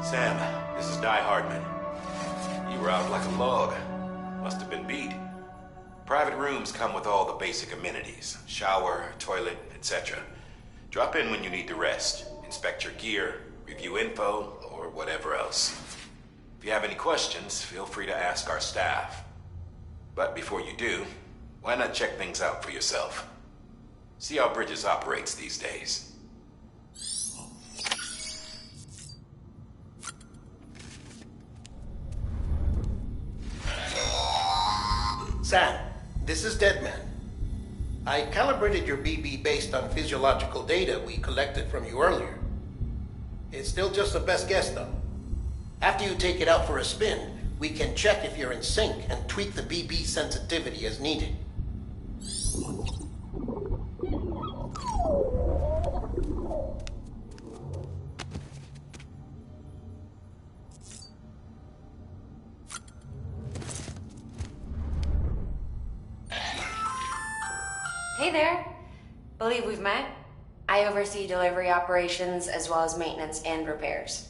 Sam, this is Di Hardman. You were out like a log. Must have been beat. Private rooms come with all the basic amenities. Shower, toilet, etc. Drop in when you need to rest. Inspect your gear, review info, or whatever else. If you have any questions, feel free to ask our staff. But before you do, why not check things out for yourself? See how Bridges operates these days. Sam, this is Deadman. I calibrated your BB based on physiological data we collected from you earlier. It's still just a best guess, though. After you take it out for a spin, we can check if you're in sync and tweak the BB sensitivity as needed. Hey there. Believe we've met. I oversee delivery operations as well as maintenance and repairs.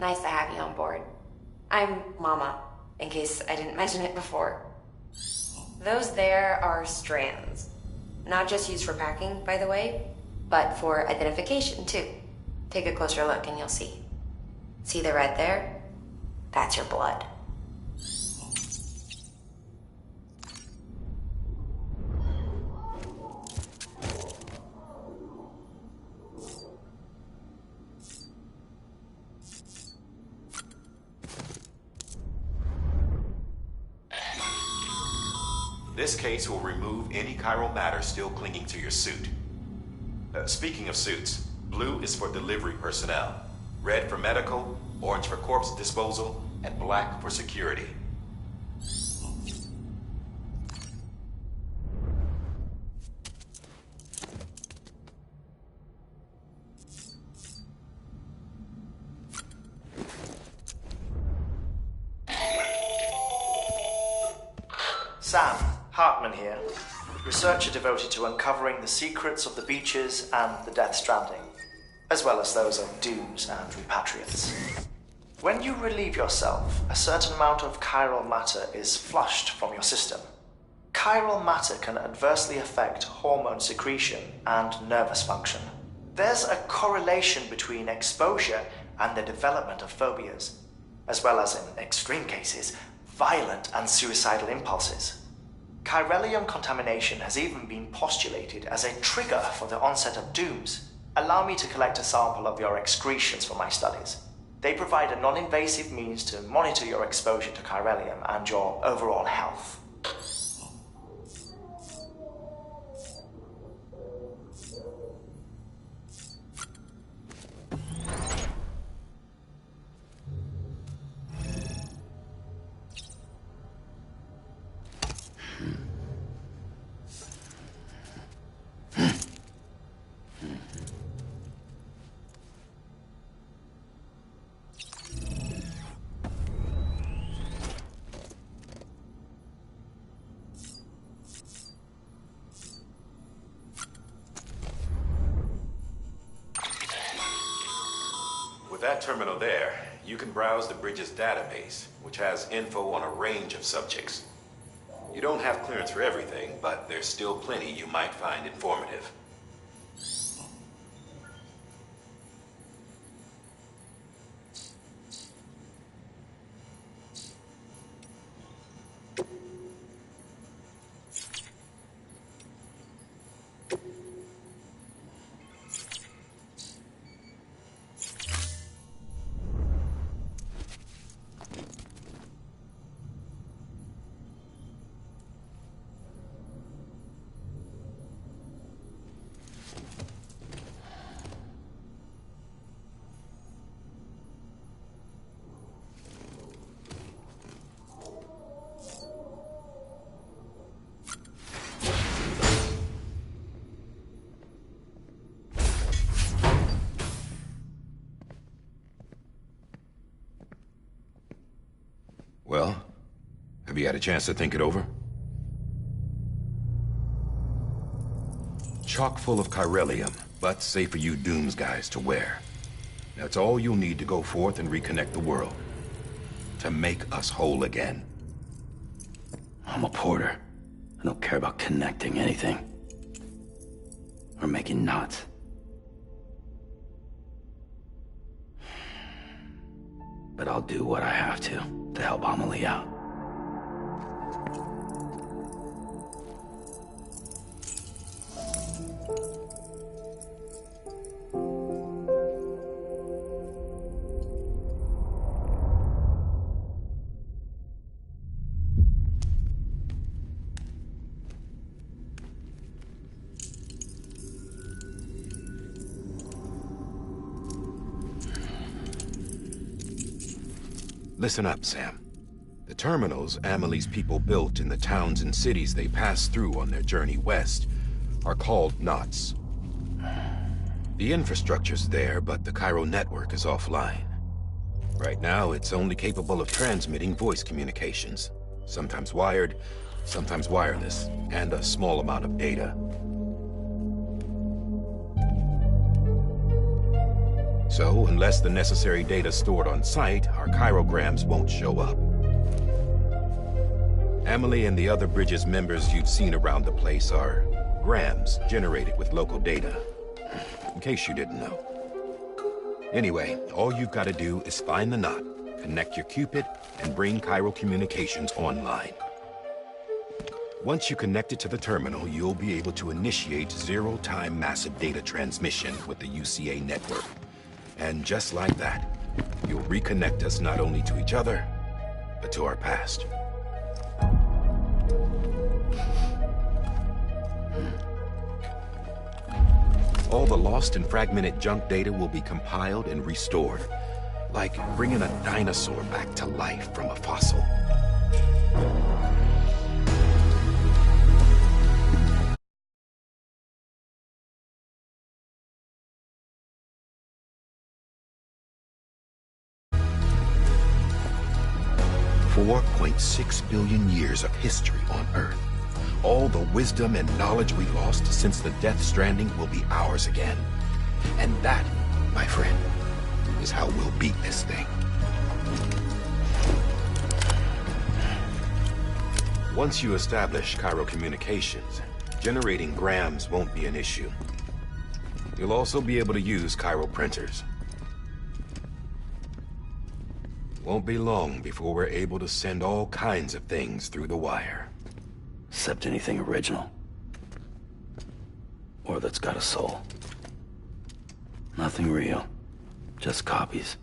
Nice to have you on board. I'm Mama, in case I didn't mention it before. Those there are strands. Not just used for packing, by the way, but for identification too. Take a closer look and you'll see. See the red there? That's your blood. This case will remove any chiral matter still clinging to your suit. Speaking of suits, blue is for delivery personnel, red for medical, orange for corpse disposal, and black for security. Sam, Hartman here, researcher devoted to uncovering the secrets of the beaches and the Death Stranding, as well as those of dooms and repatriates. When you relieve yourself, a certain amount of chiral matter is flushed from your system. Chiral matter can adversely affect hormone secretion and nervous function. There's a correlation between exposure and the development of phobias, as well as, in extreme cases, violent and suicidal impulses. Chiralium contamination has even been postulated as a trigger for the onset of dooms. Allow me to collect a sample of your excretions for my studies. They provide a non-invasive means to monitor your exposure to chiralium and your overall health. That terminal there, you can browse the Bridges database, which has info on a range of subjects. You don't have clearance for everything, but there's still plenty you might find informative. Well, have you had a chance to think it over? Chock full of chiralium, but safe for you Dooms guys to wear. That's all you'll need to go forth and reconnect the world. To make us whole again. I'm a porter. I don't care about connecting anything. Or making knots. But I'll do what I have to help Amelie out. Listen up, Sam. The terminals Amelie's people built in the towns and cities they passed through on their journey west are called knots. The infrastructure's there, but the Cairo network is offline. Right now, it's only capable of transmitting voice communications, sometimes wired, sometimes wireless, and a small amount of data. So, unless the necessary data stored on site, our chirograms won't show up. Amelie and the other Bridges members you've seen around the place are grams generated with local data. In case you didn't know. Anyway, all you've got to do is find the knot, connect your Cupid, and bring Cairo communications online. Once you connect it to the terminal, you'll be able to initiate zero-time massive data transmission with the UCA network. And just like that, you'll reconnect us not only to each other, but to our past. All the lost and fragmented junk data will be compiled and restored, like bringing a dinosaur back to life from a fossil. $4.6 billion years of history on Earth. All the wisdom and knowledge we lost since the Death Stranding will be ours again. And that, my friend, is how we'll beat this thing. Once you establish Cairo communications, generating grams won't be an issue. You'll also be able to use Cairo printers. Won't be long before we're able to send all kinds of things through the wire. Except anything original. Or that's got a soul. Nothing real. Just copies.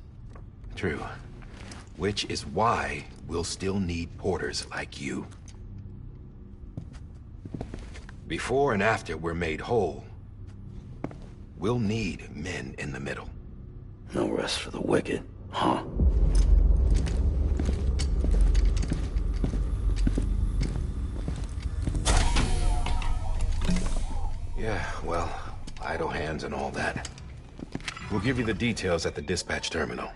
True. Which is why we'll still need porters like you. Before and after we're made whole, we'll need men in the middle. No rest for the wicked, huh? Yeah, well, idle hands and all that. We'll give you the details at the dispatch terminal.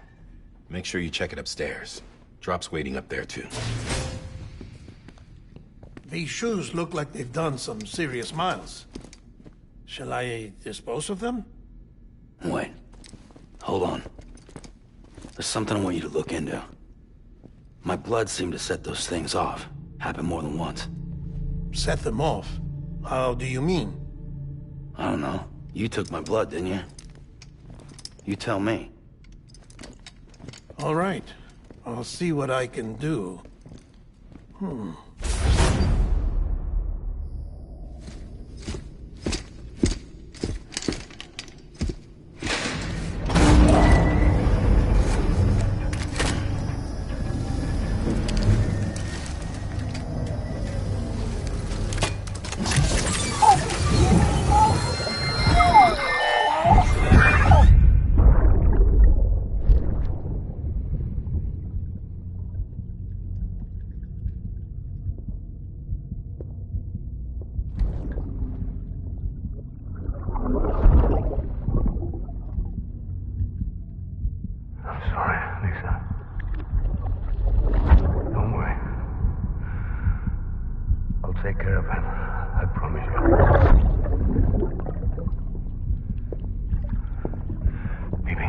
Make sure you check it upstairs. Drop's waiting up there, too. These shoes look like they've done some serious miles. Shall I dispose of them? Wait. Hold on. There's something I want you to look into. My blood seemed to set those things off. Happened more than once. Set them off? How do you mean? I don't know. You took my blood, didn't you? You tell me. All right. I'll see what I can do. Take care of him. I promise you. Baby,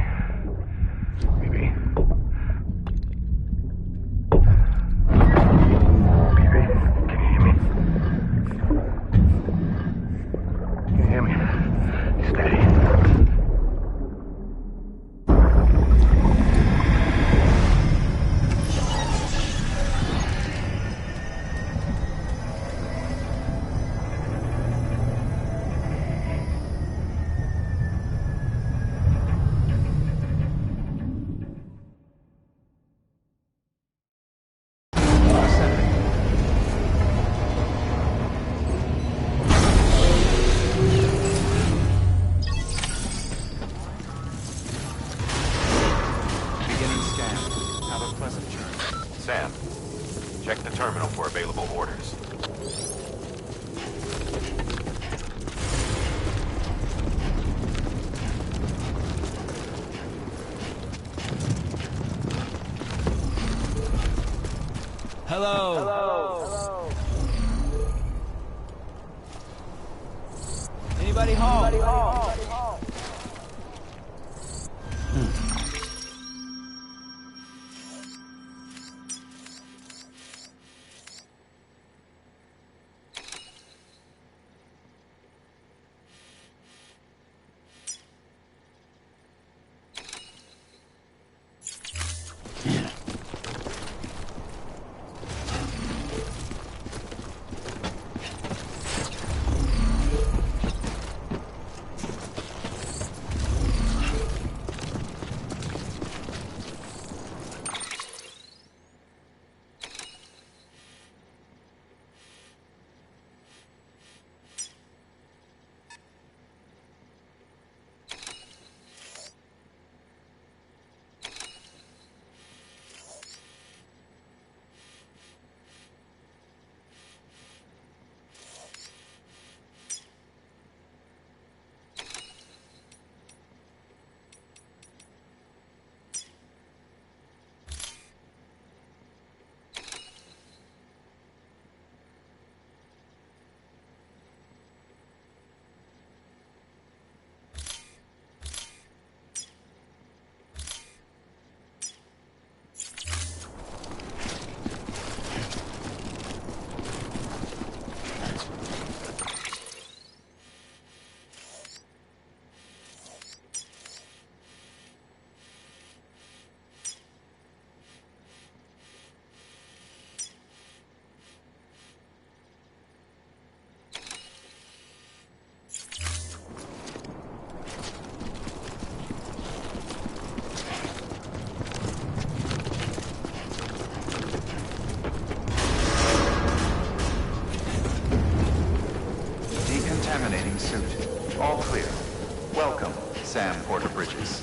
Hello. Anybody home? Decontaminating suit. All clear. Welcome, Sam Porter-Bridges.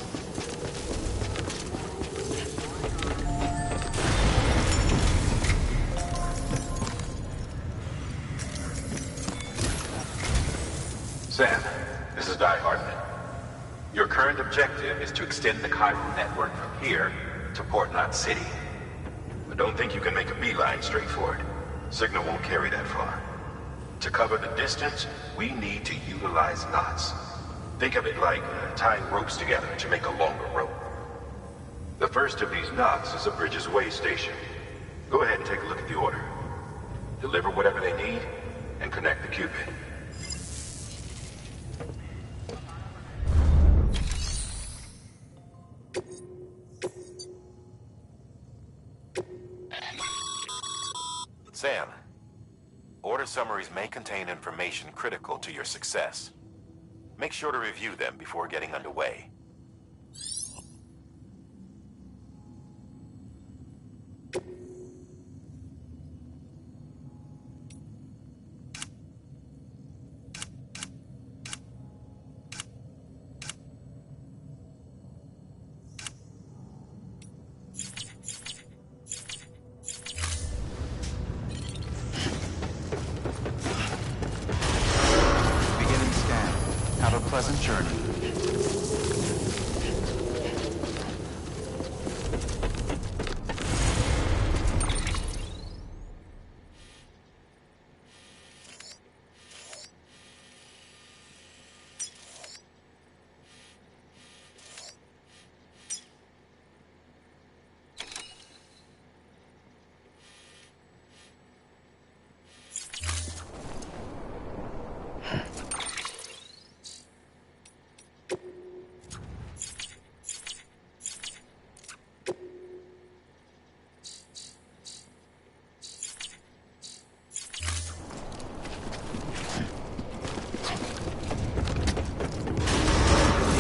Sam, this is Di Hartman. Your current objective is to extend the chiral network from here to Port Knot City. But don't think you can make a beeline straight for it. Signal won't carry that far. To cover the distance, we need to utilize knots. Think of it like tying ropes together to make a longer rope. The first of these knots is a Bridges Way station. Go ahead and take a look at the order. Deliver whatever they need, and connect the Cupid. Sam, order summaries may contain information critical to your success. Make sure to review them before getting underway. Beginning scan. Have a pleasant journey.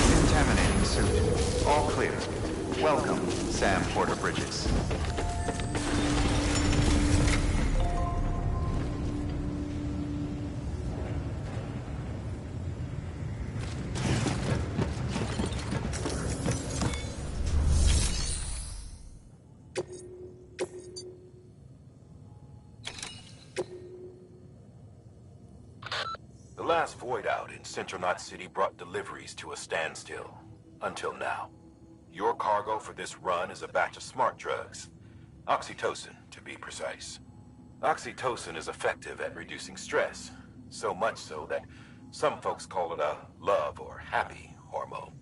Decontaminating suit. All clear. Welcome, Sam Porter-Bridges. The last void out in Central Knot City brought deliveries to a standstill. Until now. Your cargo for this run is a batch of smart drugs. Oxytocin, to be precise. Oxytocin is effective at reducing stress, so much so that some folks call it a love or happy hormone.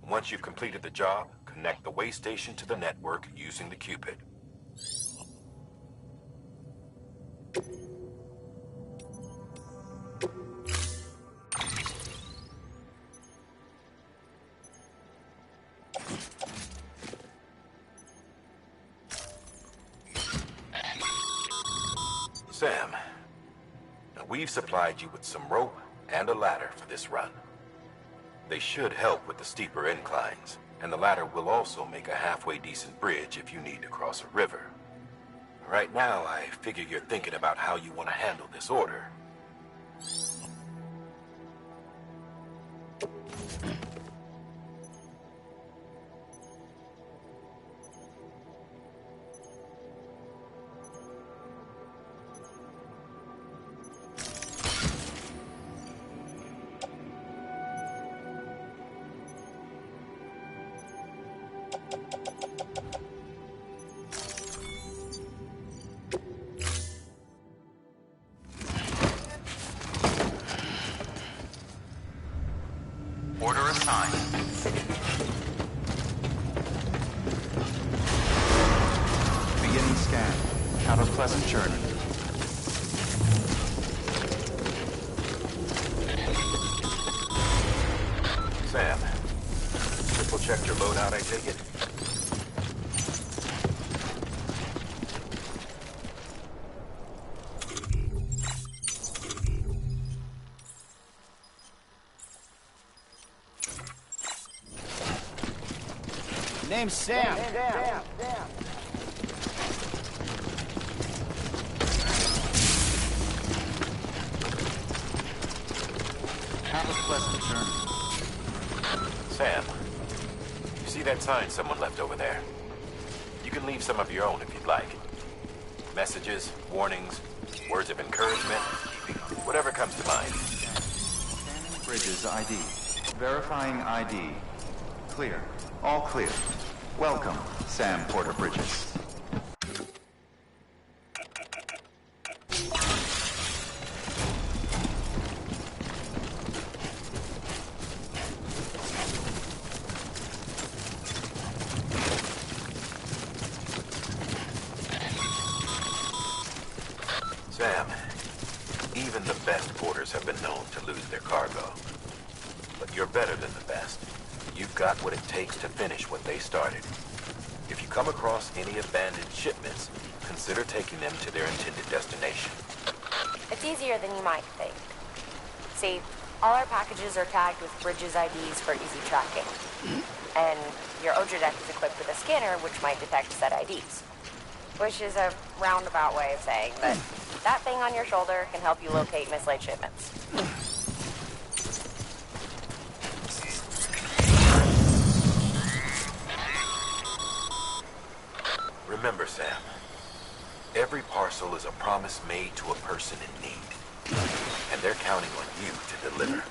Once you've completed the job, connect the way station to the network using the Cupid. Sam, now we've supplied you with some rope and a ladder for this run. They should help with the steeper inclines, and the ladder will also make a halfway decent bridge if you need to cross a river. Right now, I figure you're thinking about how you want to handle this order. Order assigned. Beginning scan. Have a pleasant journey. Sam, triple checked your loadout, I take it? Name's Sam. Have a pleasant journey. Sam, you see that sign someone left over there? You can leave some of your own if you'd like. Messages, warnings, words of encouragement, whatever comes to mind. Bridges ID. Verifying ID. Clear. All clear. Welcome, Sam Porter Bridges. Sam, even the best porters have been known to lose their cargo. But you're better than the best. You've got what it takes to finish what they started. If you come across any abandoned shipments, consider taking them to their intended destination. It's easier than you might think. See, all our packages are tagged with Bridges IDs for easy tracking. And your Odra deck is equipped with a scanner which might detect said IDs. Which is a roundabout way of saying that that thing on your shoulder can help you locate mislaid shipments. Remember, Sam, every parcel is a promise made to a person in need. And they're counting on you to deliver.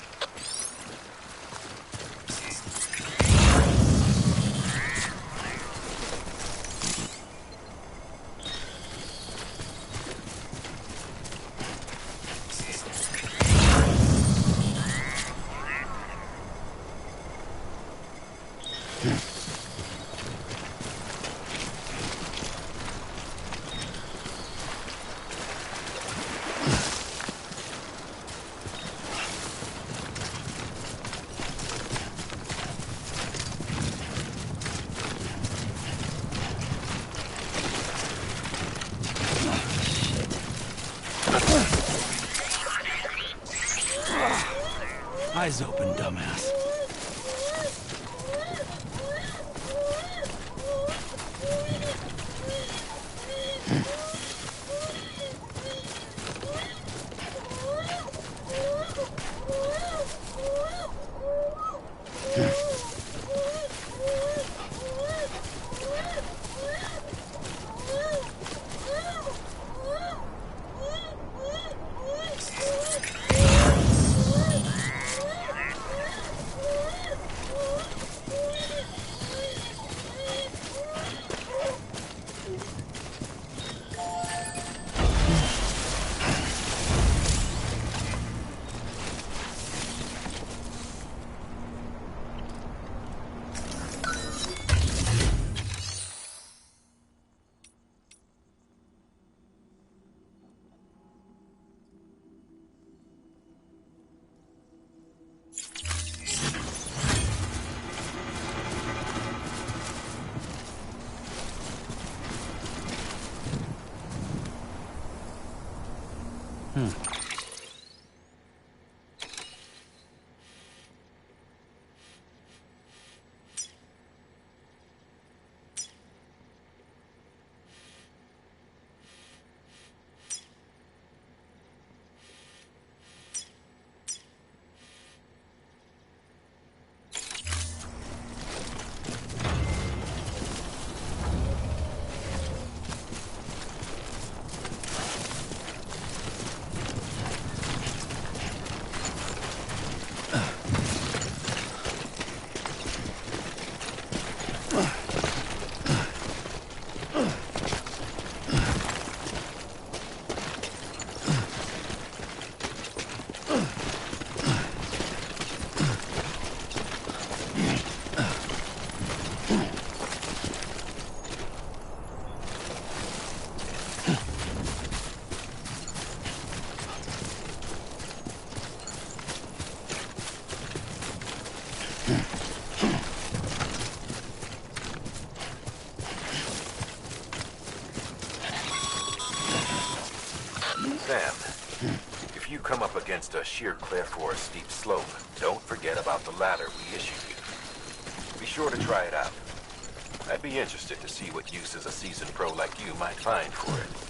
Eyes open, dumbass. If you come up against a sheer cliff or a steep slope, don't forget about the ladder we issued you. Be sure to try it out. I'd be interested to see what uses a seasoned pro like you might find for it.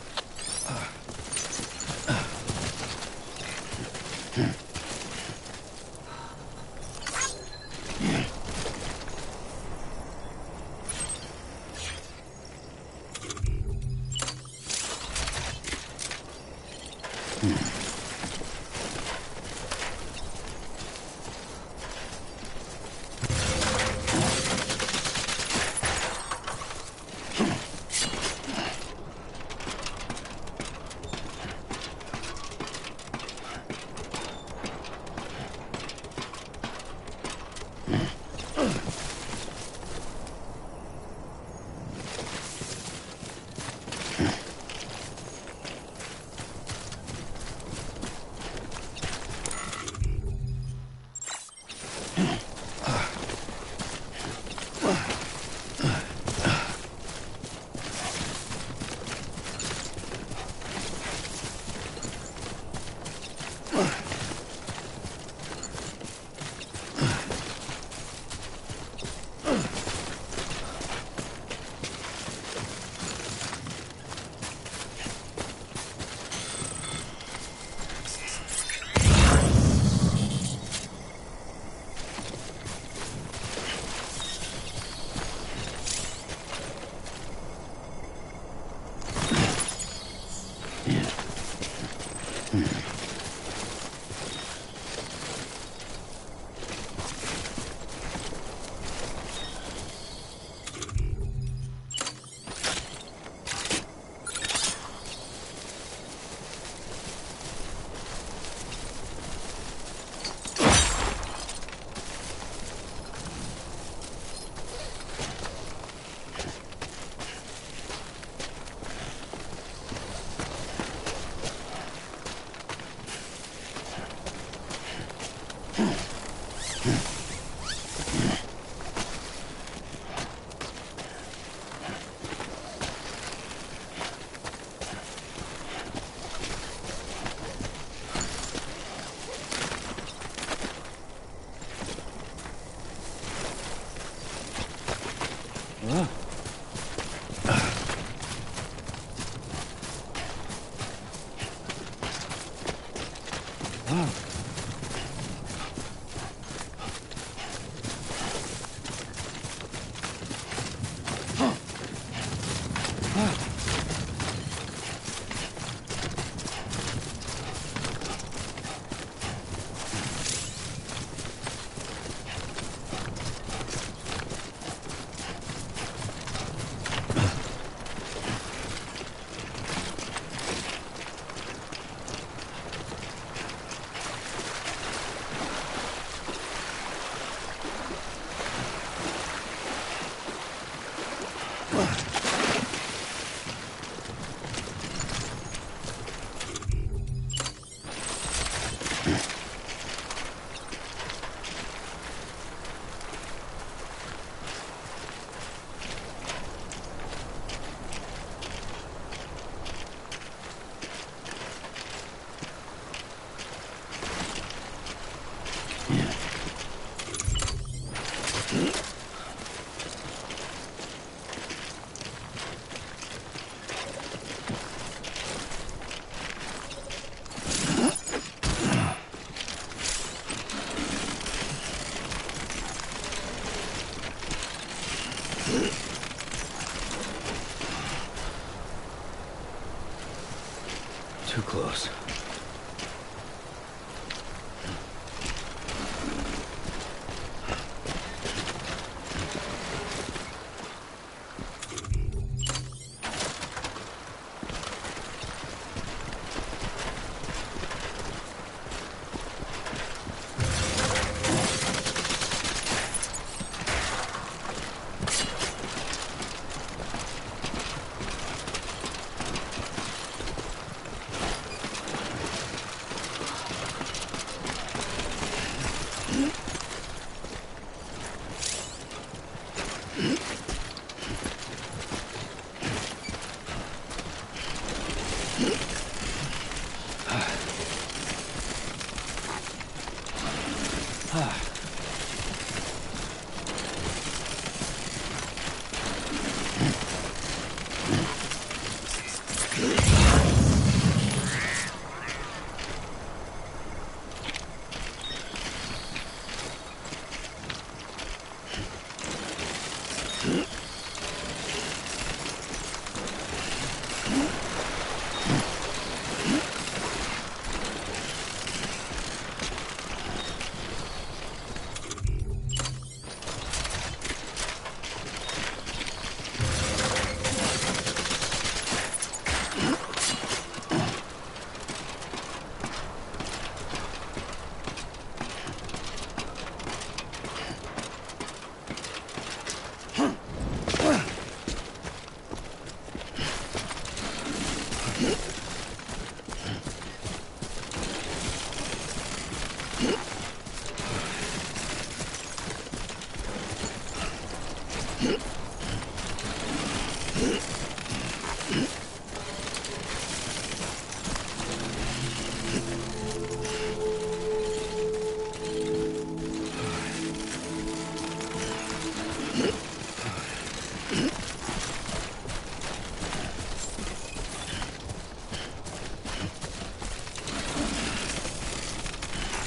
Too close.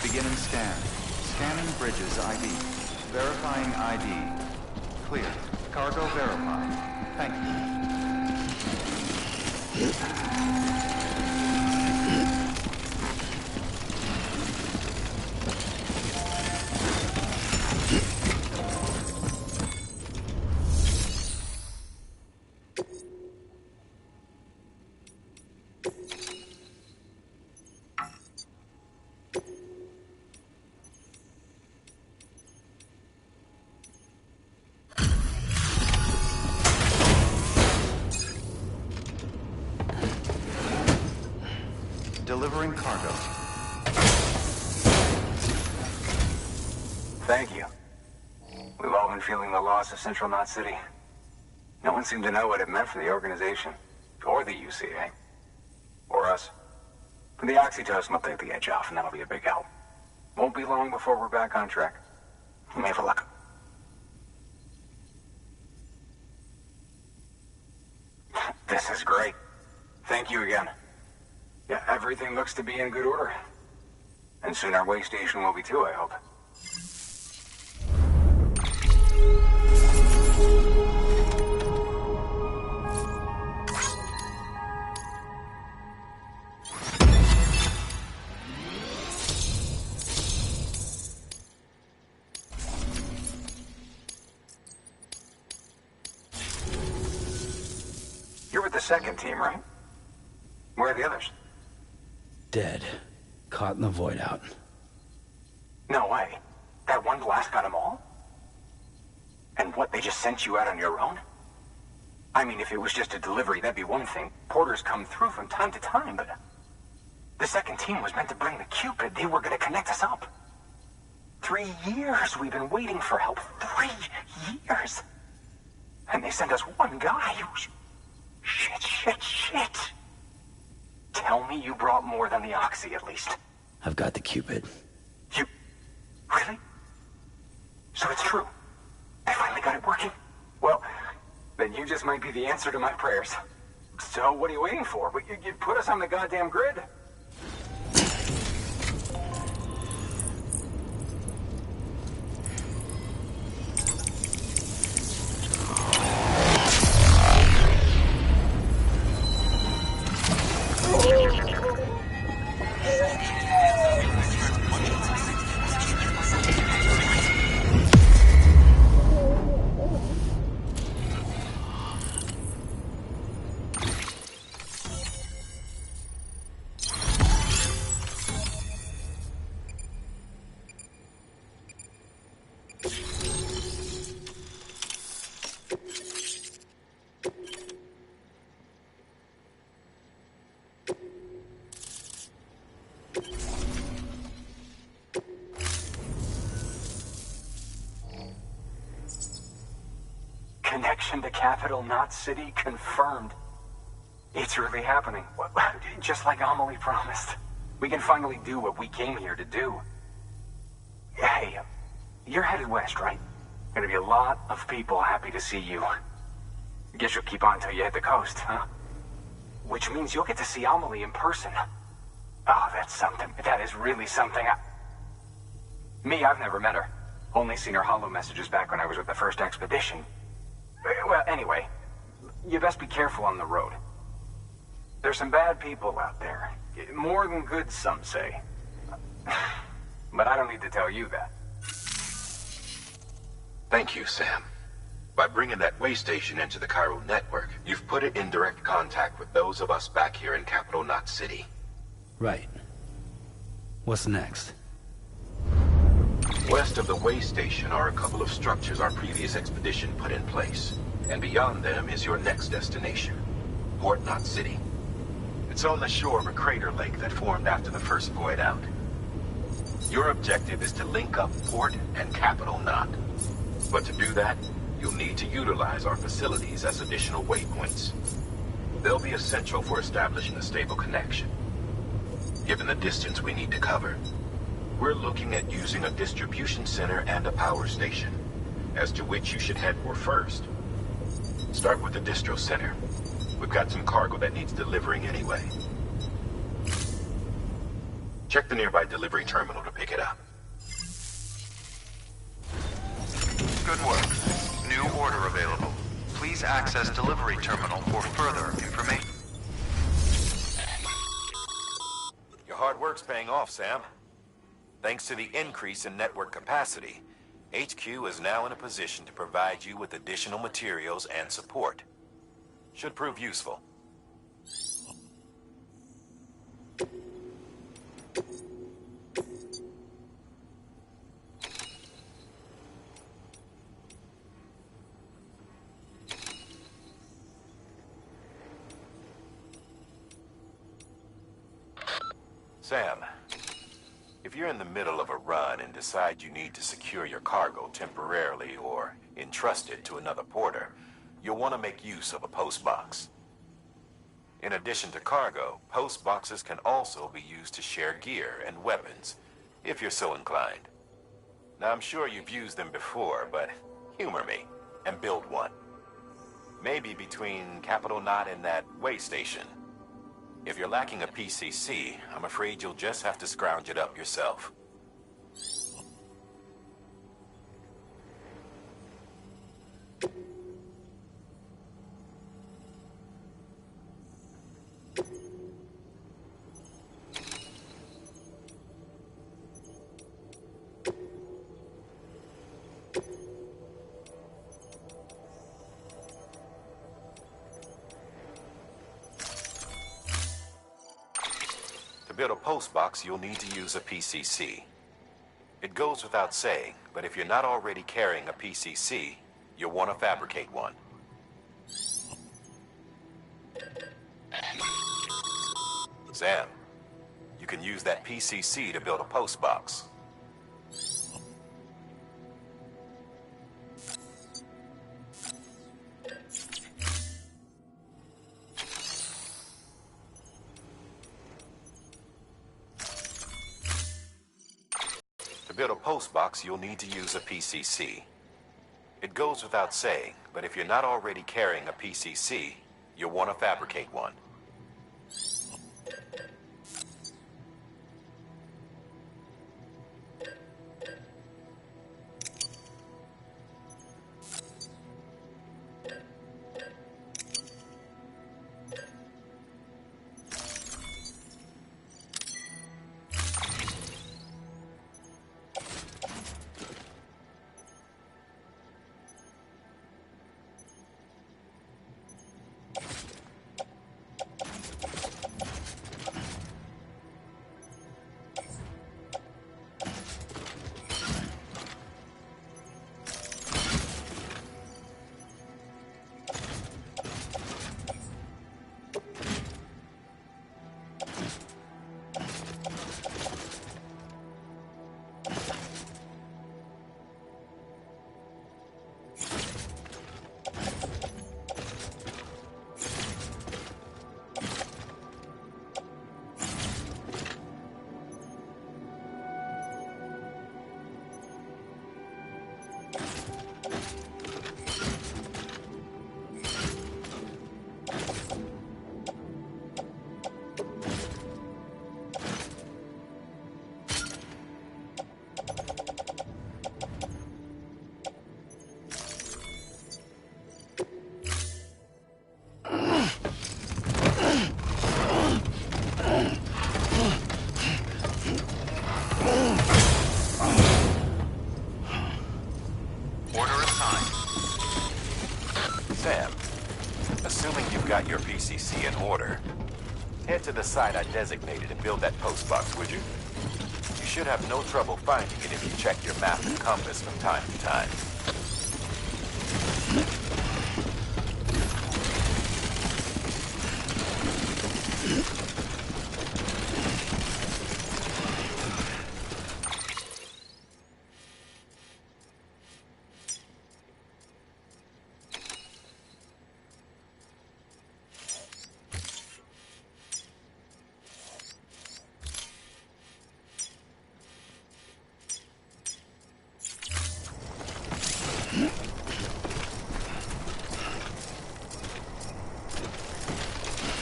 Beginning scan. Scanning bridges ID. Verifying ID. Clear. Cargo verified. Thank Delivering cargo. Thank you. We've all been feeling the loss of Central Knot City. No one seemed to know what it meant for the organization, or the UCA, or us. But the oxytocin will take the edge off, and that'll be a big help. Won't be long before we're back on track. We may have a luck. This is great. Thank you again. Yeah, everything looks to be in good order. And soon our way station will be too, I hope. You're with the second team, right? Where are the others? Dead. Caught in the void out. No way. That one blast got them all? And what, they just sent you out on your own? I mean, if it was just a delivery, that'd be one thing. Porters come through from time to time, but... The second team was meant to bring the Cupid. They were gonna connect us up. 3 years we've been waiting for help. 3 years! And they sent us one guy who's... Shit. Tell me you brought more than the Oxy, at least. I've got the Cupid. You... Really? So it's true. I finally got it working. Well, then you just might be the answer to my prayers. So what are you waiting for? You put us on the goddamn grid. Connection to Capital Knot City confirmed. It's really happening. Just like Amelie promised. We can finally do what we came here to do. Hey, you're headed west, right? Gonna be a lot of people happy to see you. Guess you'll keep on till you hit the coast, huh? Which means you'll get to see Amelie in person. Oh, that's something. That is really something. Me, I've never met her. Only seen her holo messages back when I was with the first expedition. Well, anyway, you best be careful on the road. There's some bad people out there. More than good, some say. But I don't need to tell you that. Thank you, Sam. By bringing that way station into the Cairo network, you've put it in direct contact with those of us back here in Capital Knot City. Right. What's next? West of the way station are a couple of structures our previous expedition put in place. And beyond them is your next destination, Port Knot City. It's on the shore of a crater lake that formed after the first void out. Your objective is to link up Port and Capital Knot. But to do that, you'll need to utilize our facilities as additional waypoints. They'll be essential for establishing a stable connection. Given the distance we need to cover, we're looking at using a distribution center and a power station, as to which you should head for first. Start with the distro center. We've got some cargo that needs delivering anyway. Check the nearby delivery terminal to pick it up. Good work. New order available. Please access delivery terminal for further information. Your hard work's paying off, Sam. Thanks to the increase in network capacity, HQ is now in a position to provide you with additional materials and support. Should prove useful. Sam, if you're in the middle of a run and decide you need to secure your cargo temporarily or entrust it to another porter, you'll want to make use of a post box. In addition to cargo, post boxes can also be used to share gear and weapons, if you're so inclined. Now, I'm sure you've used them before, but humor me and build one. Maybe between Capital Knot and that way station. If you're lacking a PCC, I'm afraid you'll just have to scrounge it up yourself. To build a post box, you'll need to use a PCC. It goes without saying, but if you're not already carrying a PCC, you'll want to fabricate one. Sam, you can use that PCC to build a post box. To build a post box, you'll need to use a PCC. It goes without saying, but if you're not already carrying a PCC, you'll want to fabricate one. to the site I designated and build that post box, would you? You should have no trouble finding it if you check your map and compass from time to time.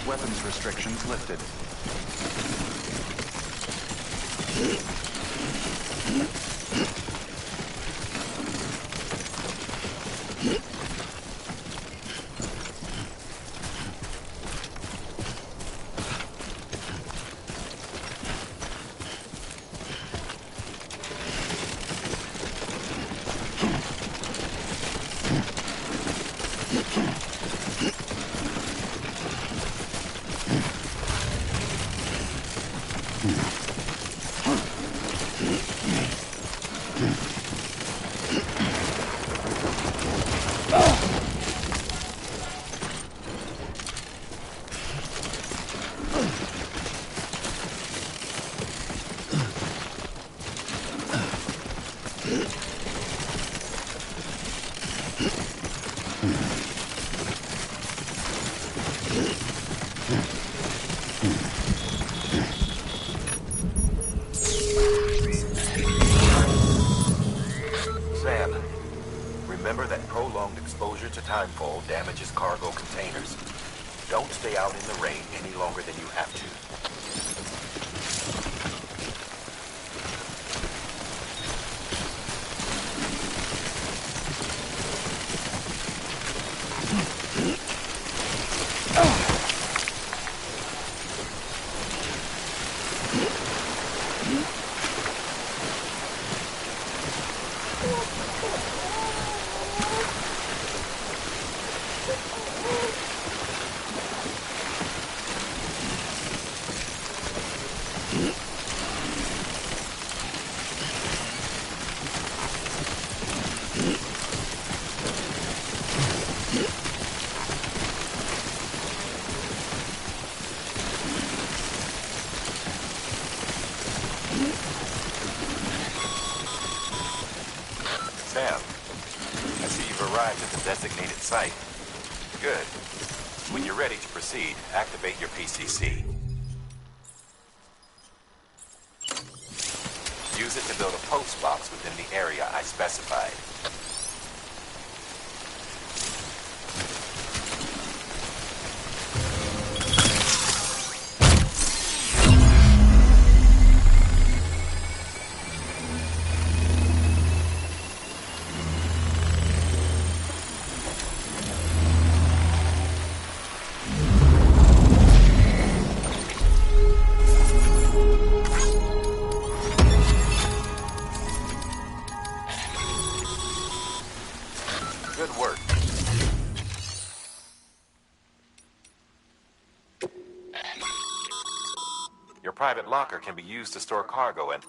Weapons restrictions lifted. Sam, remember that prolonged exposure to timefall damages cargo containers. Don't stay out in the rain any longer than you have to. Sam, I see you've arrived at the designated site. Good. When you're ready to proceed, activate your PCC. Use it to build a post box within the area I specified. Good work. Your private locker can be used to store cargo and...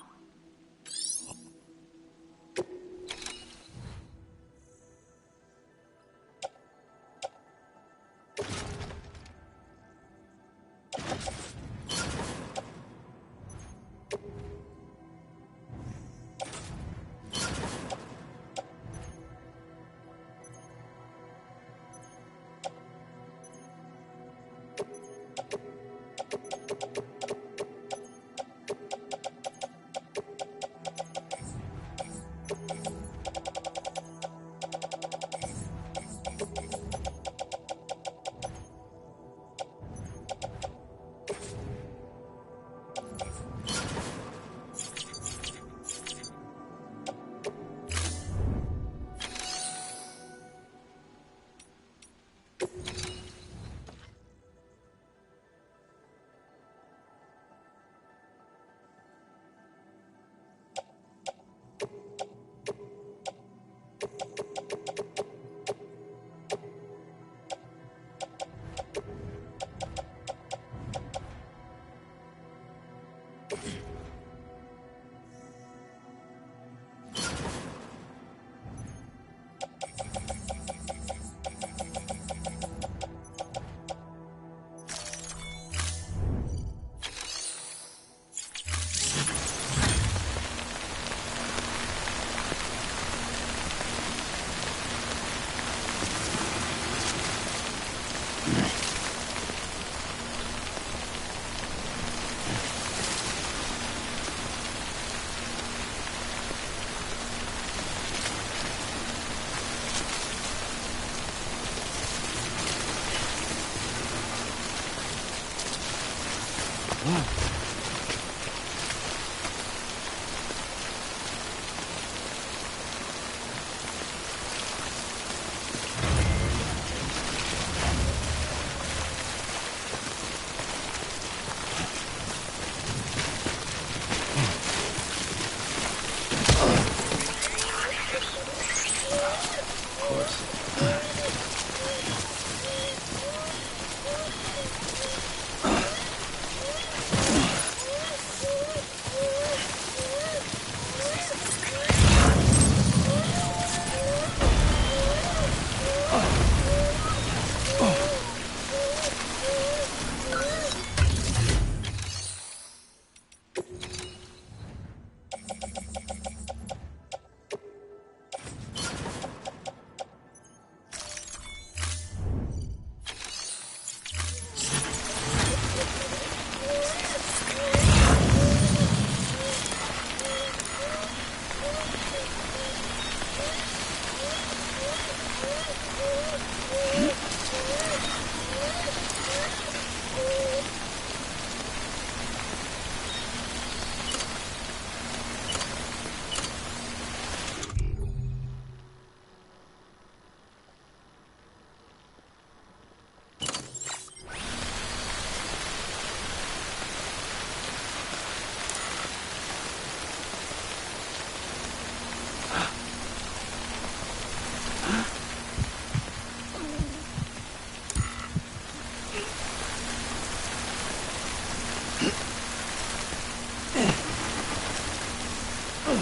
Over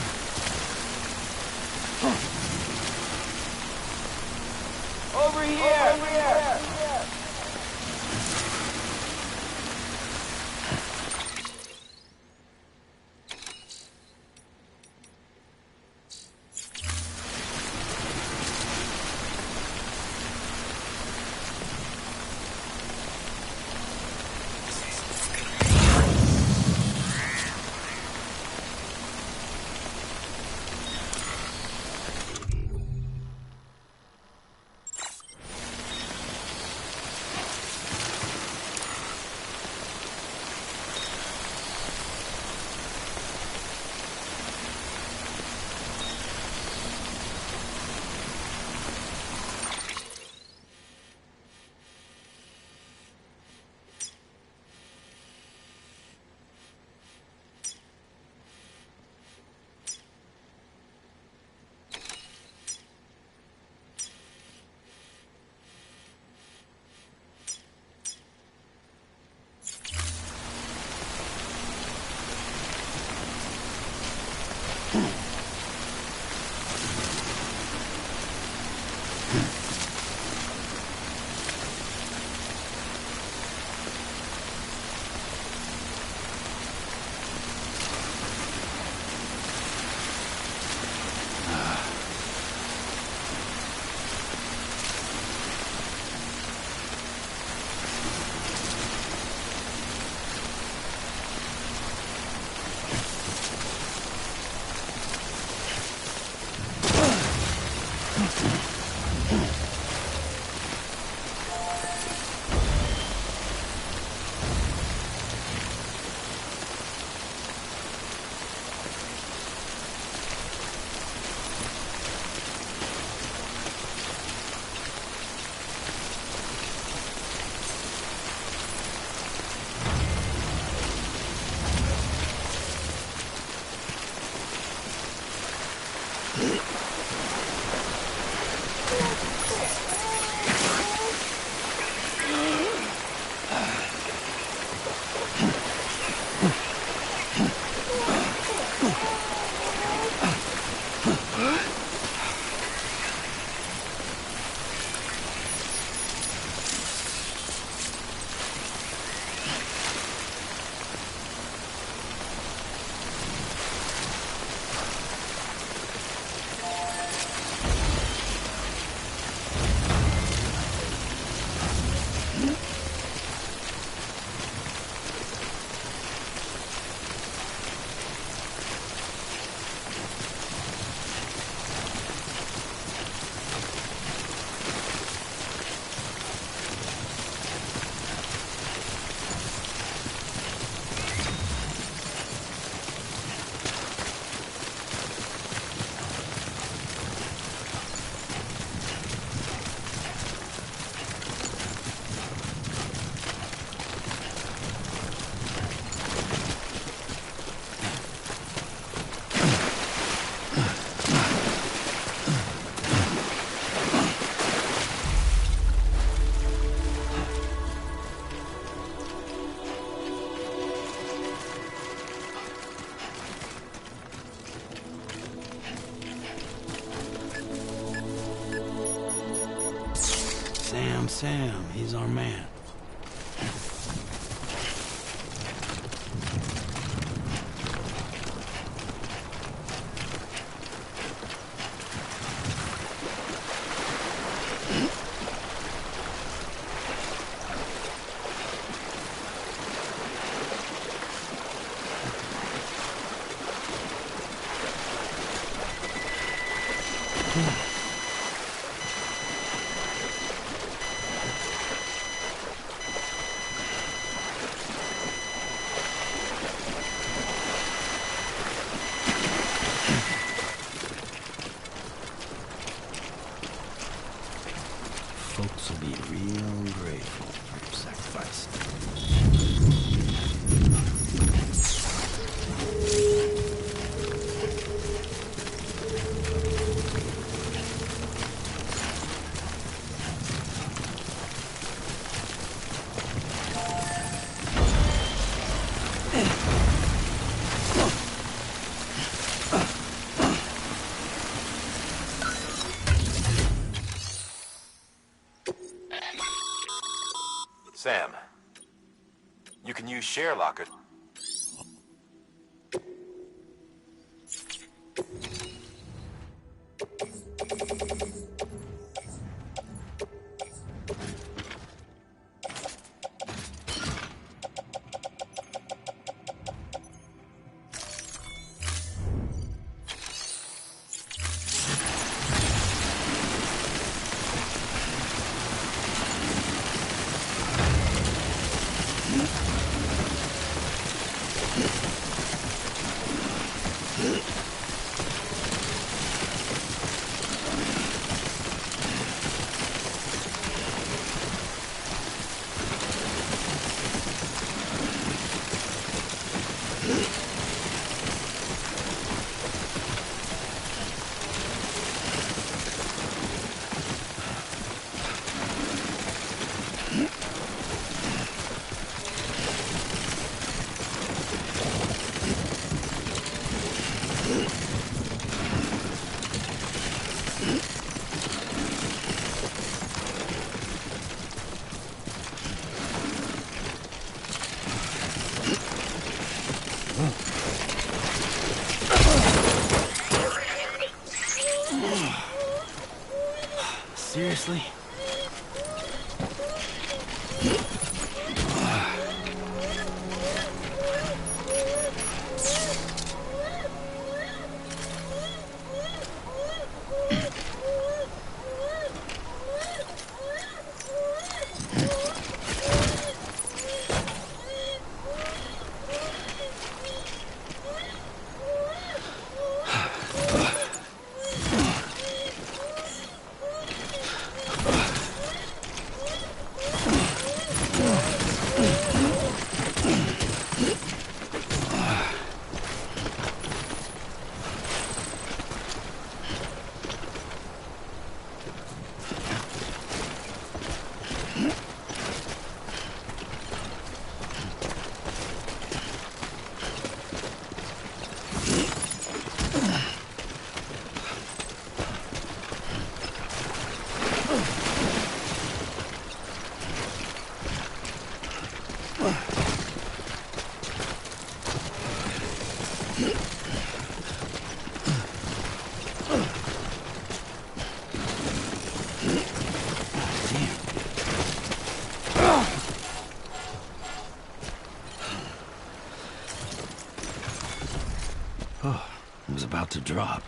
here! Over here! Sam, he's our man. Folks will be real grateful for your sacrifice. Sam, you can use share locker. Seriously? It was about to drop.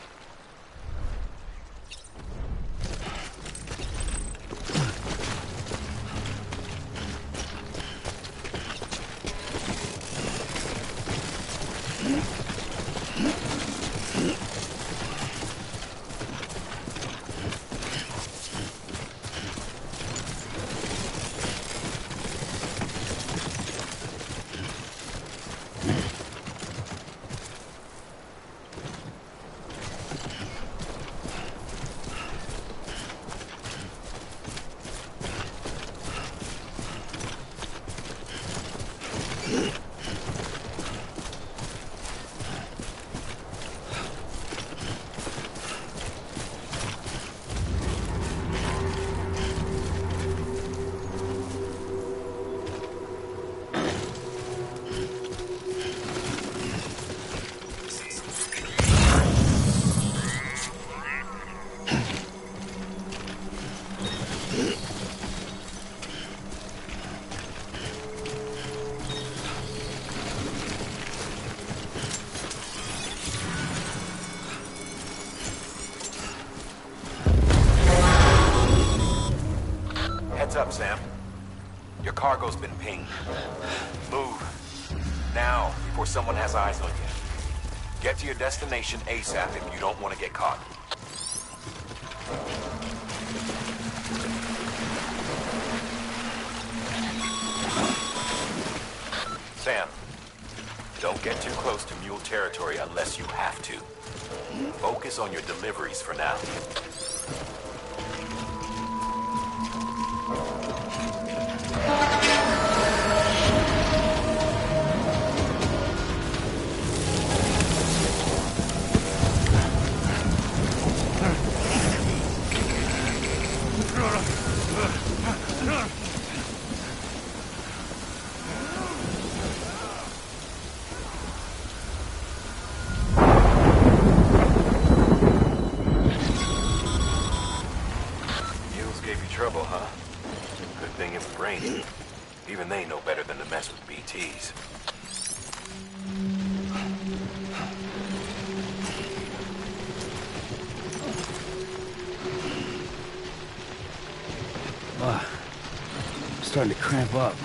Heads up, Sam. Your cargo's been pinged. Move. Now, before someone has eyes on you. Get to your destination ASAP if you don't want to get caught. Sam, don't get too close to mule territory unless you have to. Focus on your deliveries for now. I'm starting to cramp up.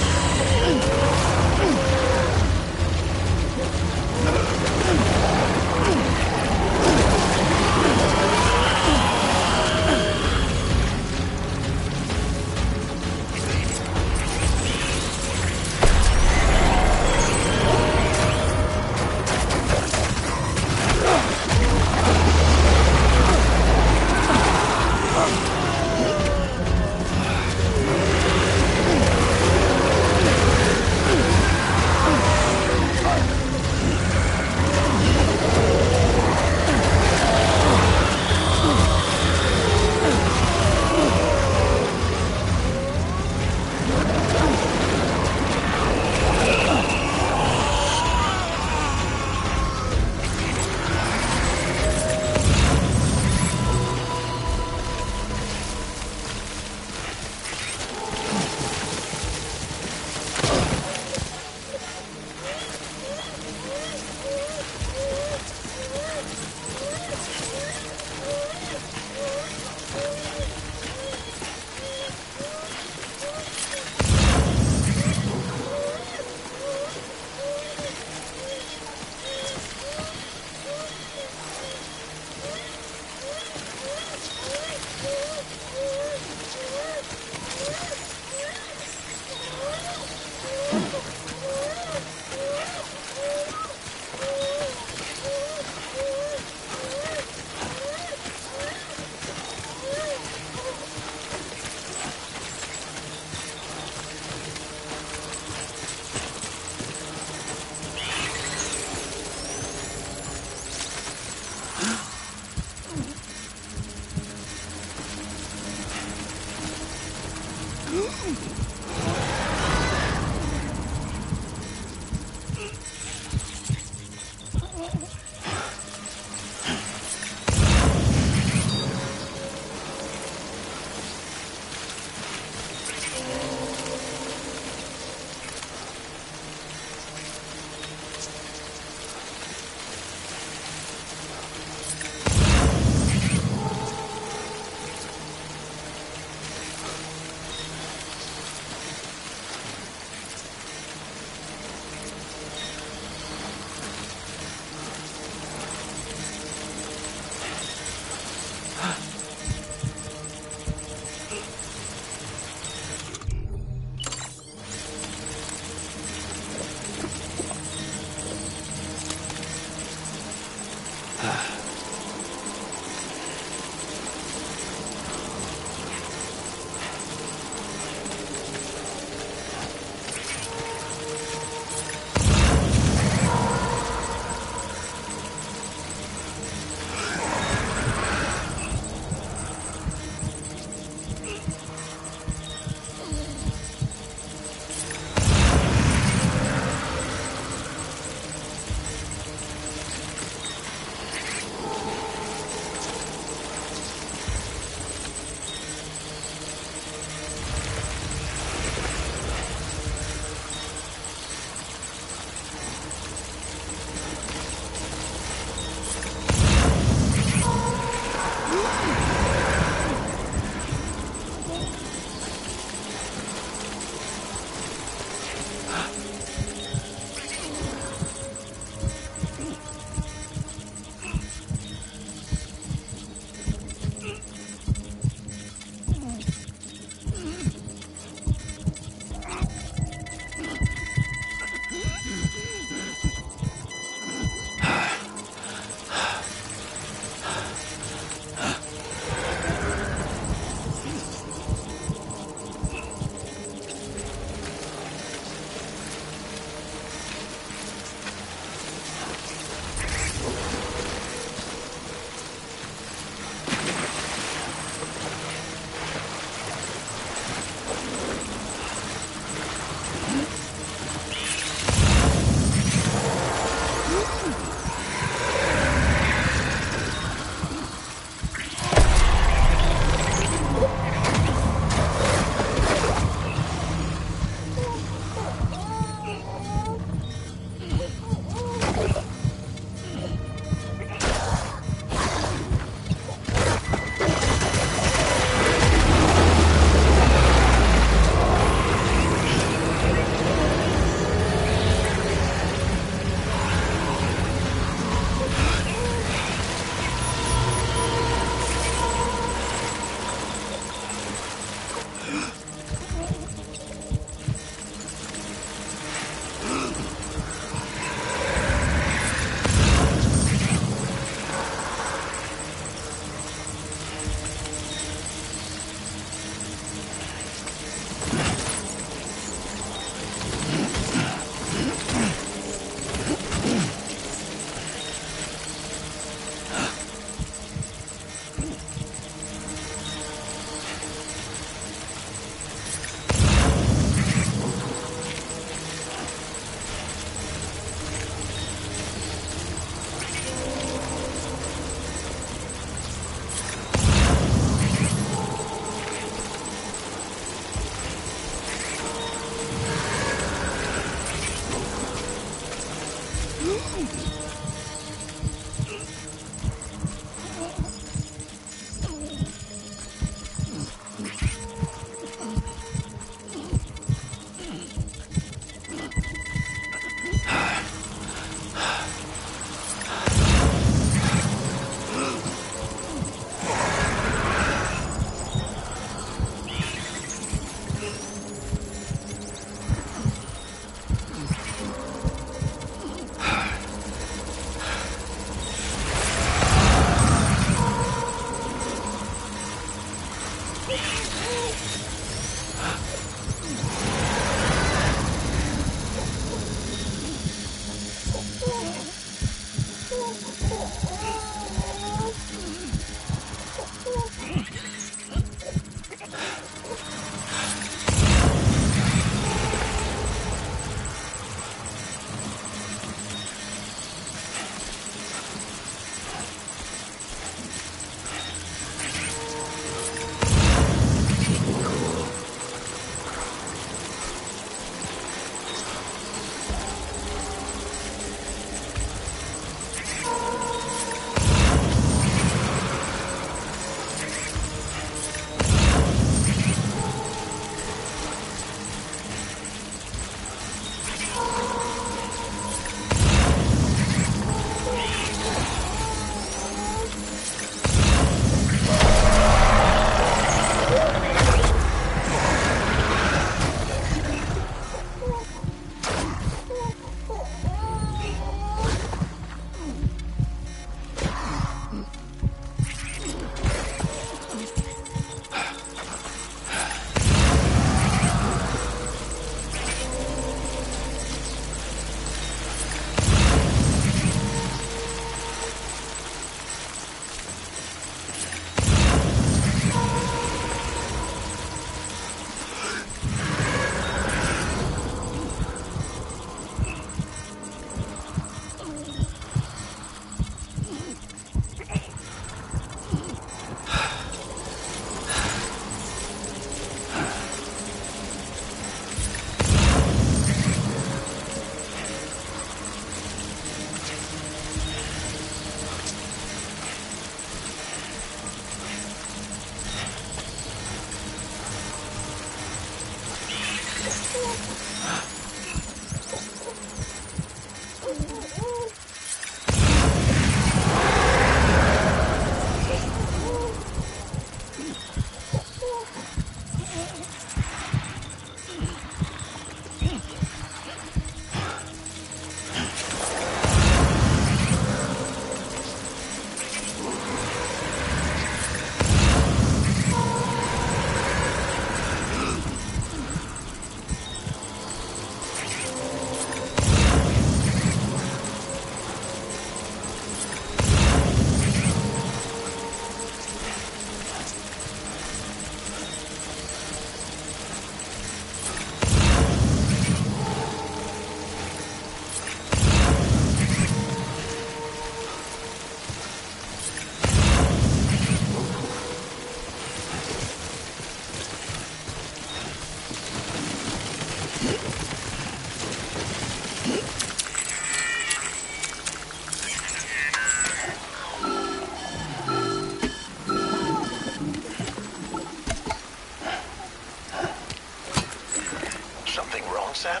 Sam?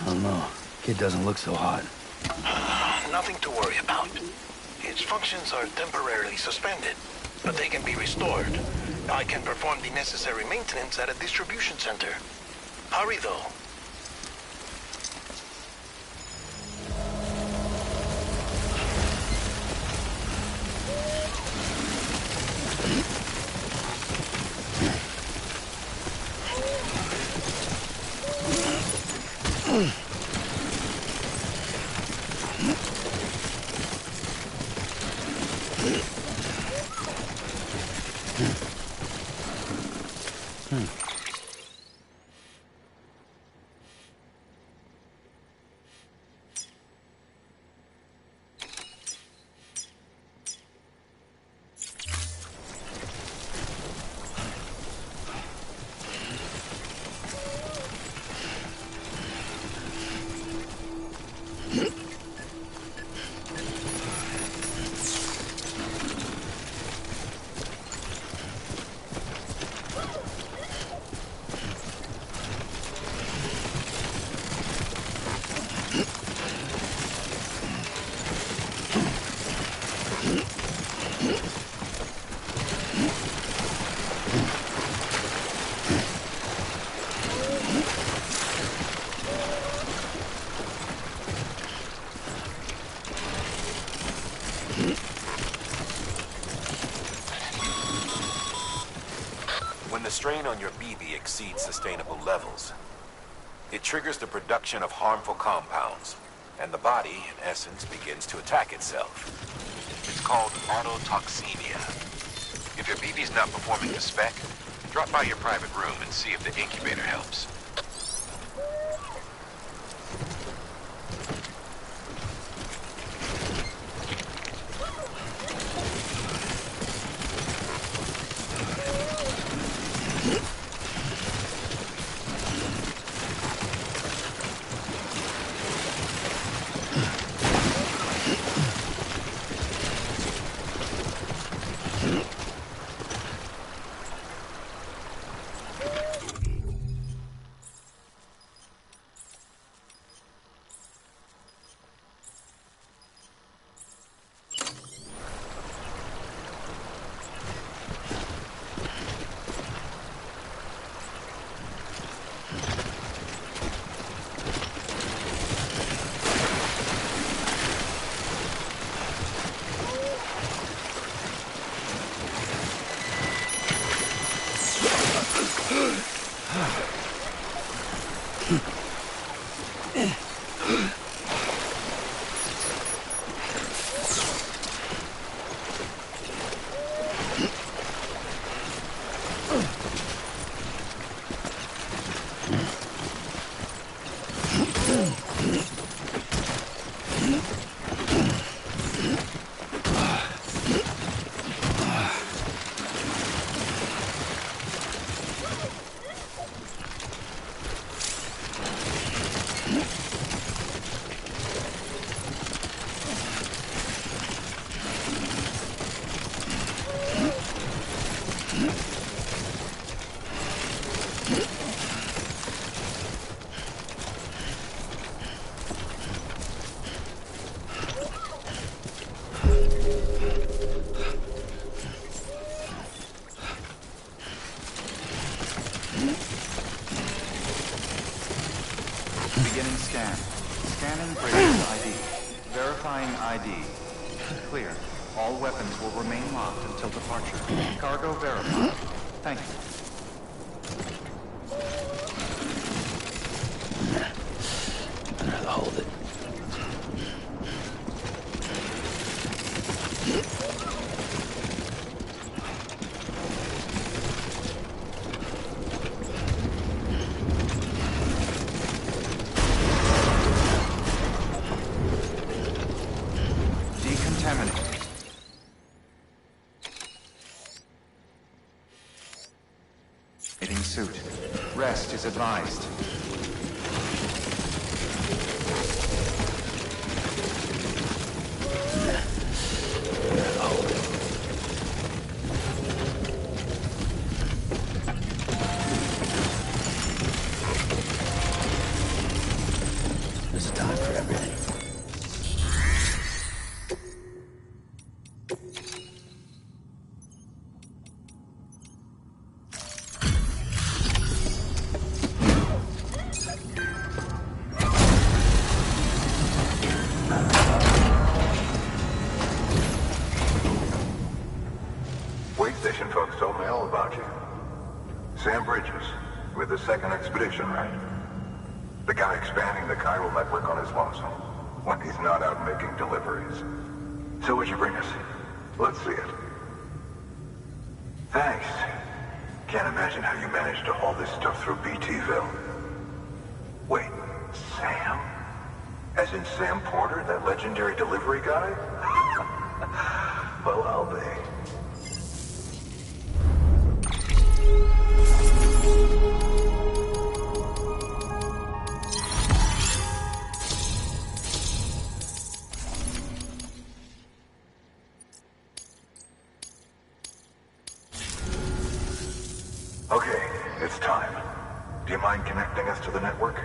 I don't know. Kid doesn't look so hot. Nothing to worry about. Its functions are temporarily suspended, but they can be restored. I can perform the necessary maintenance at a distribution center. Hurry, though. strain on your BB exceeds sustainable levels. It triggers the production of harmful compounds, and the body, in essence, begins to attack itself. It's called autotoxemia. If your BB's not performing to spec, drop by your private room and see if the incubator helps. Beginning scan. Scanning Brady's ID. Verifying ID. Clear. All weapons will remain locked until departure. Cargo verified. Thank you. I'd rather hold it. Suit. Rest is advised. There's a time for everything. The second expedition, right? The guy expanding the chiral network on his lonesome, when he's not out making deliveries. So what'd you bring us? Let's see it. Thanks. Can't imagine how you managed to haul this stuff through BTville. Wait, Sam? As in Sam Porter, that legendary delivery guy? Well, I'll be. Okay, it's time. Do you mind connecting us to the network?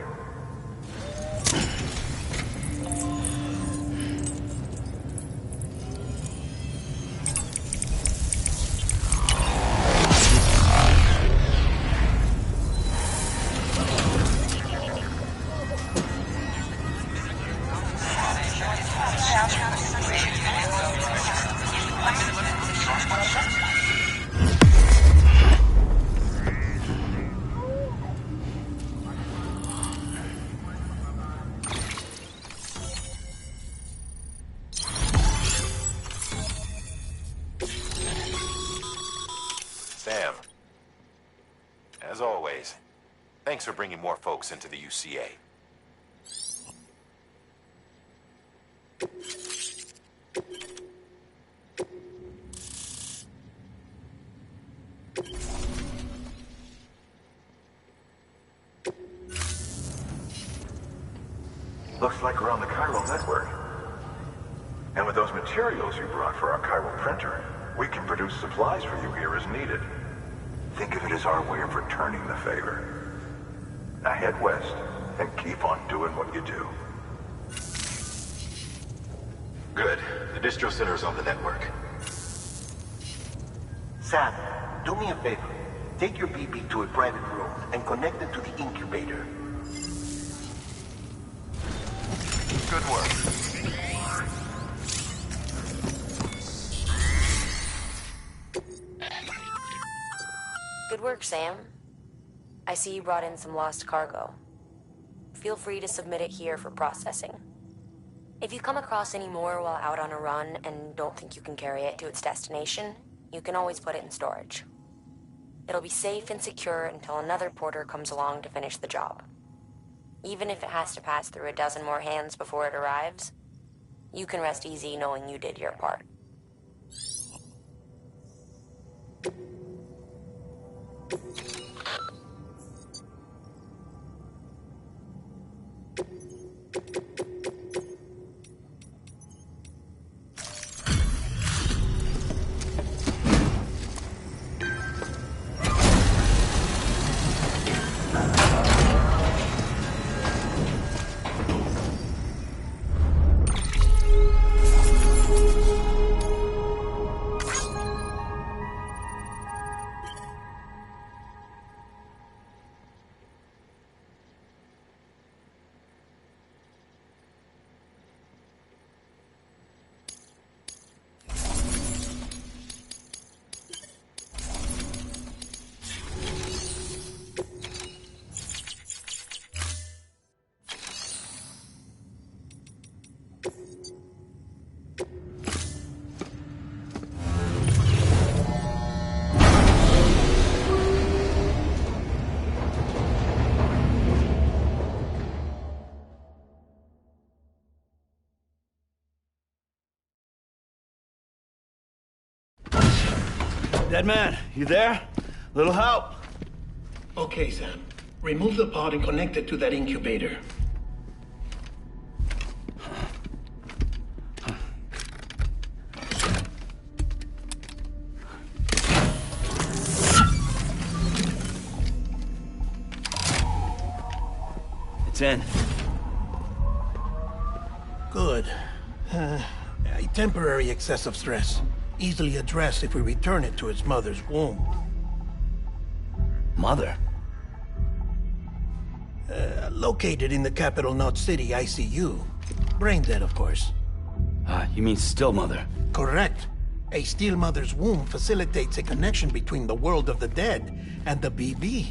Thanks for bringing more folks into the UCA. Looks like we're on the chiral network. And with those materials you brought for our chiral printer, we can produce supplies for you here as needed. Think of it as our way of returning the favor. Now head west and keep on doing what you do. Good. The distro center is on the network. Sam, do me a favor. Take your BB to a private room and connect it to the incubator. Good work. Good work, Sam. I see you brought in some lost cargo. Feel free to submit it here for processing. If you come across any more while out on a run and don't think you can carry it to its destination, you can always put it in storage. It'll be safe and secure until another porter comes along to finish the job. Even if it has to pass through a dozen more hands before it arrives, you can rest easy knowing you did your part. Dead man, you there? Little help? Okay, Sam. Remove the pod and connect it to that incubator. It's in. Good. A temporary excessive stress. Easily addressed if we return it to its mother's womb. Mother? Located in the capital Knot City ICU. Brain dead, of course. You mean still mother? Correct. A still mother's womb facilitates a connection between the world of the dead and the BB.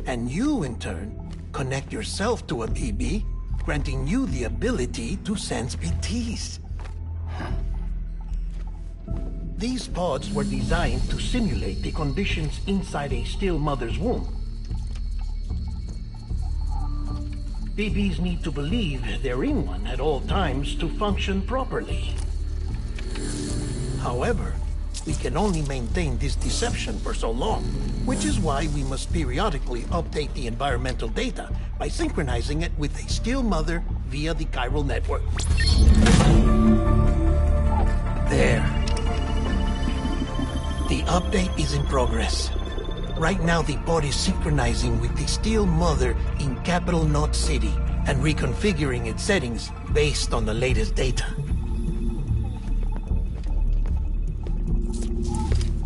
And you, in turn, connect yourself to a BB, granting you the ability to sense BTs. These pods were designed to simulate the conditions inside a still mother's womb. BBs need to believe they're in one at all times to function properly. However, we can only maintain this deception for so long, which is why we must periodically update the environmental data by synchronizing it with a still mother via the chiral network. There. The update is in progress. Right now, the pod is synchronizing with the still mother in capital Knot City and reconfiguring its settings based on the latest data.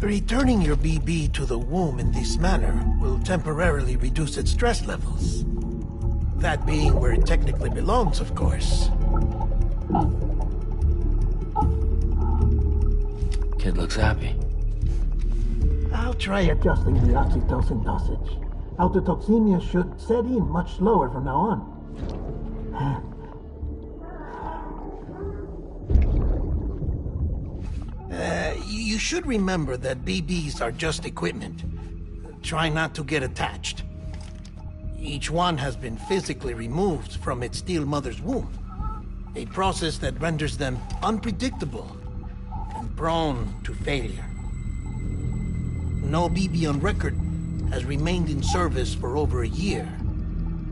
Returning your BB to the womb in this manner will temporarily reduce its stress levels. That being where it technically belongs, of course. Kid looks happy. I'll try adjusting the oxytocin dosage. Autotoxemia should set in much slower from now on. You should remember that BBs are just equipment. Try not to get attached. Each one has been physically removed from its steel mother's womb. A process that renders them unpredictable and prone to failure. No BB on record has remained in service for over a year.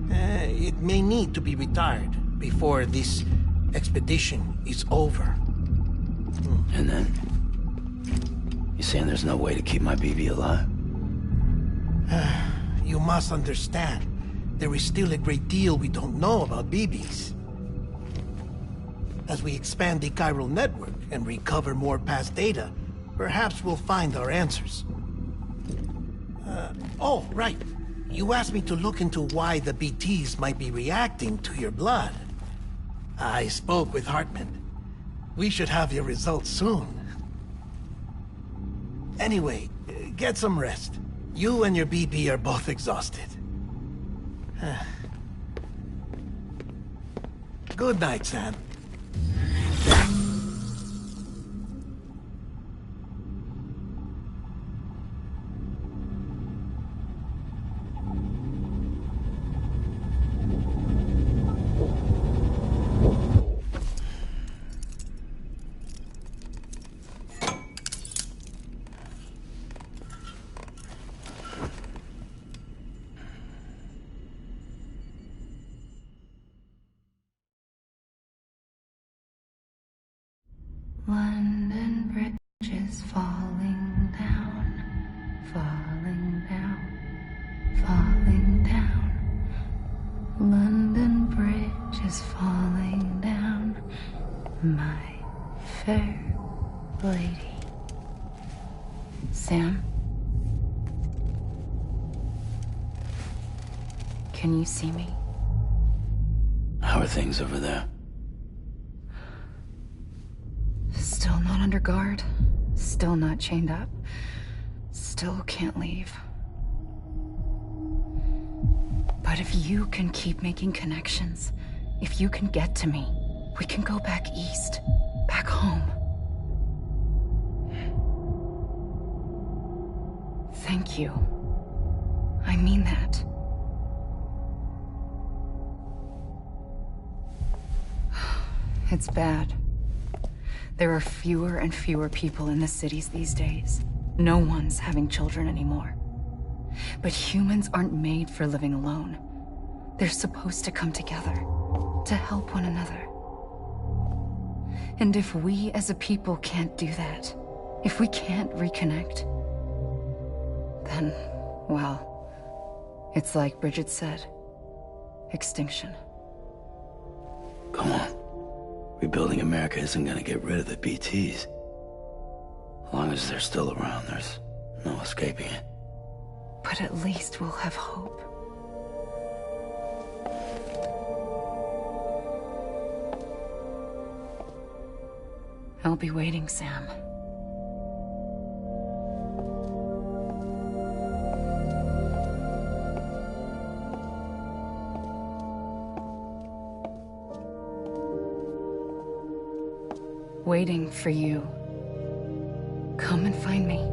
It may need to be retired before this expedition is over. And then? You saying there's no way to keep my BB alive? You must understand, there is still a great deal we don't know about BBs. As we expand the chiral network and recover more past data, perhaps we'll find our answers. Oh, right. You asked me to look into why the BTs might be reacting to your blood. I spoke with Hartman. We should have your results soon. Anyway, get some rest. You and your BB are both exhausted. Good night, Sam. London Bridge is falling down, falling down, falling down. London Bridge is falling down, my fair lady. Sam? Can you see me? How are things over there? Still not under guard. Still not chained up. Still can't leave. But if you can keep making connections, if you can get to me, we can go back east. Back home. Thank you. I mean that. It's bad. There are fewer and fewer people in the cities these days. No one's having children anymore. But humans aren't made for living alone. They're supposed to come together, to help one another. And if we as a people can't do that, if we can't reconnect, then, well, it's like Bridget said, extinction. Come on. Rebuilding America isn't gonna get rid of the BTs. As long as they're still around, there's no escaping it. But at least we'll have hope. I'll be waiting, Sam. Waiting for you. Come and find me.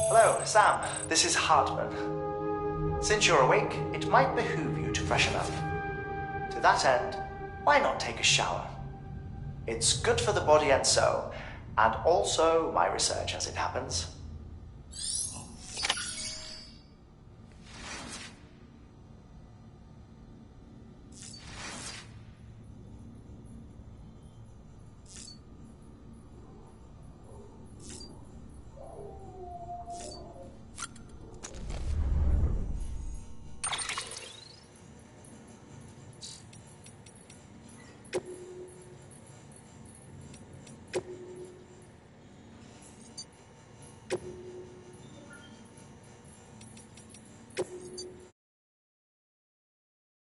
Hello, Sam. This is Hartman. Since you're awake, it might behoove you to freshen up. To that end, why not take a shower? It's good for the body and soul, and also my research as it happens.